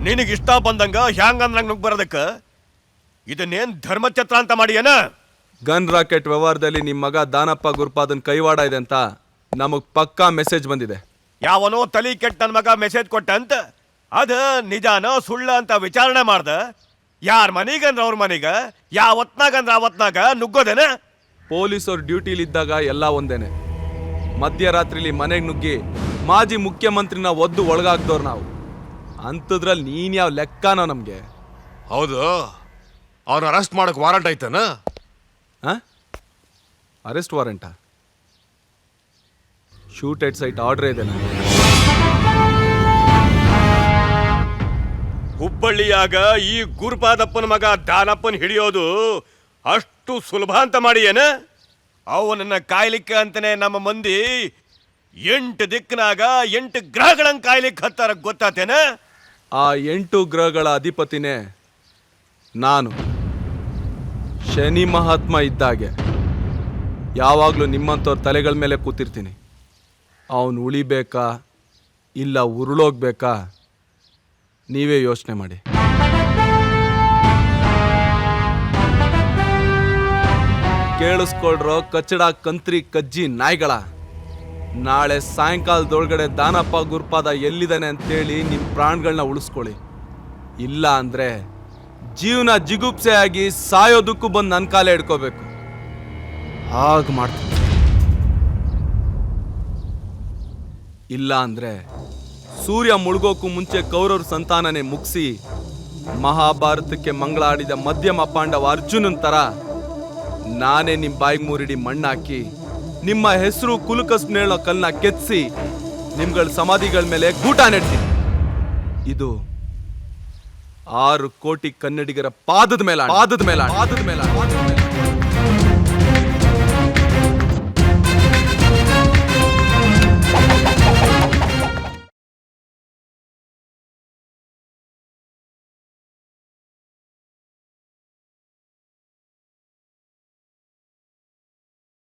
ನಿನಗಿಷ್ಟ ಬಂದಂಗ ಹ್ಯಾಂಗಂದ್ರಂಗ್ ನುಗ್ ಬರೋದಕ್ಕ ಇದನ್ನೇನ್ ಧರ್ಮಛತ್ರ ಅಂತ ಮಾಡಿಯೇನ? Gun rocket ವ್ಯವಹಾರದಲ್ಲಿ ನಿಮ್ಮ ಮಗ ದಾನಪ್ಪ ಗುರುಪಾದನ್ ಕೈವಾಡ ಇದೆ ಅಂತ ನಮಗ್ ಪಕ್ಕಾ ಮೆಸೇಜ್ ಬಂದಿದೆ. ಯಾವನೋ ತಲಿ ಕೆಟ್ಟ ನನ್ ಮಗ ಮೆಸೇಜ್ ಕೊಟ್ಟಂತ ಅದ ನಿಜಾನ ಸುಳ್ಳ ಅಂತ ವಿಚಾರಣೆ ಮಾಡ್ದ ಯಾರ ಮನಿಗಂದ್ರ ಅವ್ರ ಮನಿಗ ಯಾವತ್ನಾಗಂದ್ರ ಅವತ್ನಾಗ ನುಗ್ಗೋದೇನ? ಪೊಲೀಸವ್ರ ಡ್ಯೂಟಿಲಿದ್ದಾಗ ಎಲ್ಲ ಒಂದೇನೆ. ಮಧ್ಯರಾತ್ರಿಲಿ ಮನೆಗೆ ನುಗ್ಗಿ ಮಾಜಿ ಮುಖ್ಯಮಂತ್ರಿನ ಒದ್ದು ಒಳಗಾಕ್ದವ್ರು ನಾವು. ಅಂಥದ್ರಲ್ಲಿ ನೀನ್ ಯಾವ ಲೆಕ್ಕನೋ ನಮ್ಗೆ? ಹೌದು, ಅವ್ನ ಅರೆಸ್ಟ್ ಮಾಡಕ್ ವಾರಂಟ್ ಆಯ್ತಾನ? ಅರೆಸ್ಟ್ ವಾರೆಂಟಾ? ಶೂಟ್ ಎಟ್ ಸೈಟ್ ಆರ್ಡರ್ ಇದೆ ನನಗೆ. ಹುಬ್ಬಳ್ಳಿಯಾಗ ಈ ಗುರುಪಾದಪ್ಪನ ಮಗ ದಾನಪ್ಪನ ಹಿಡಿಯೋದು ಅಷ್ಟು ಸುಲಭ ಅಂತ ಮಾಡಿಯೇನ? ಅವನನ್ನ ಕಾಯ್ಲಿಕ್ಕೆ ಅಂತಾನೆ ನಮ್ಮ ಮಂದಿ 8 ದಿಕ್ಕಿನಾಗ 8 ಗ್ರಹಗಳನ್ನ ಕಾಯ್ಲಿಕ್ಕೆ ಹತ್ತಾರ, ಗೊತ್ತಾತೇನ? ಆ 8 ಗ್ರಹಗಳ ಅಧಿಪತಿನೇ ನಾನು. ಶನಿ ಮಹಾತ್ಮ ಇದ್ದಾಗೆ ಯಾವಾಗಲೂ ನಿಮ್ಮಂಥವ್ರ ತಲೆಗಳ ಮೇಲೆ ಕೂತಿರ್ತೀನಿ. ಅವನು ಉಳಿಬೇಕಾ ಇಲ್ಲ ಉರುಳೋಗ್ಬೇಕಾ ನೀವೇ ಯೋಚನೆ ಮಾಡಿ. ಕೇಳಿಸ್ಕೊಳ್ರೋ ಕಚ್ಚಡ ಕಂತ್ರಿ ಕಜ್ಜಿ ನಾಯಿಗಳ. ನಾಳೆ ಸಾಯಂಕಾಲದೊಳಗಡೆ ದಾನಪ್ಪ ಗುರುಪಾದ ಎಲ್ಲಿದ್ದಾನೆ ಅಂತೇಳಿ ನಿಮ್ಮ ಪ್ರಾಣಗಳನ್ನ ಉಳಿಸ್ಕೊಳ್ಳಿ. ಇಲ್ಲ ಅಂದ್ರೆ ಜೀವನ ಜಿಗುಪ್ಸೆ ಆಗಿ ಸಾಯೋದಕ್ಕೂ ಬಂದು ನನ್ನ ಕಾಲೇ ಹಿಡ್ಕೋಬೇಕು. ಹಾಗೆ ಮಾಡ್ತೀನಿ. ಇಲ್ಲ ಅಂದ್ರೆ ಸೂರ್ಯ ಮುಳುಗೋಕ್ಕೂ ಮುಂಚೆ ಕೌರವ್ರ ಸಂತಾನನೇ ಮುಗಿಸಿ ಮಹಾಭಾರತಕ್ಕೆ ಮಂಗಳಾಡಿದ ಮಧ್ಯಮ ಪಾಂಡವ ಅರ್ಜುನನ್ ತರ ನಾನೇ ನಿಮ್ಮ ಬಾಯಿಗೆ ಮೂರಿಡಿ ಮಣ್ಣಾಕಿ ನಿಮ್ಮ ಹೆಸರು ಕುಲಕಸ್ನೇಳೋ ಕಲ್ನ ಕೆತ್ತಿಸಿ ನಿಮ್ಗಳ ಸಮಾಧಿಗಳ ಮೇಲೆ ಗೂಟ ನೆಡ್ತೀನಿ. ಇದು 6 ಕೋಟಿ ಕನ್ನಡಿಗರ ಪಾದದ ಮೇಲೆ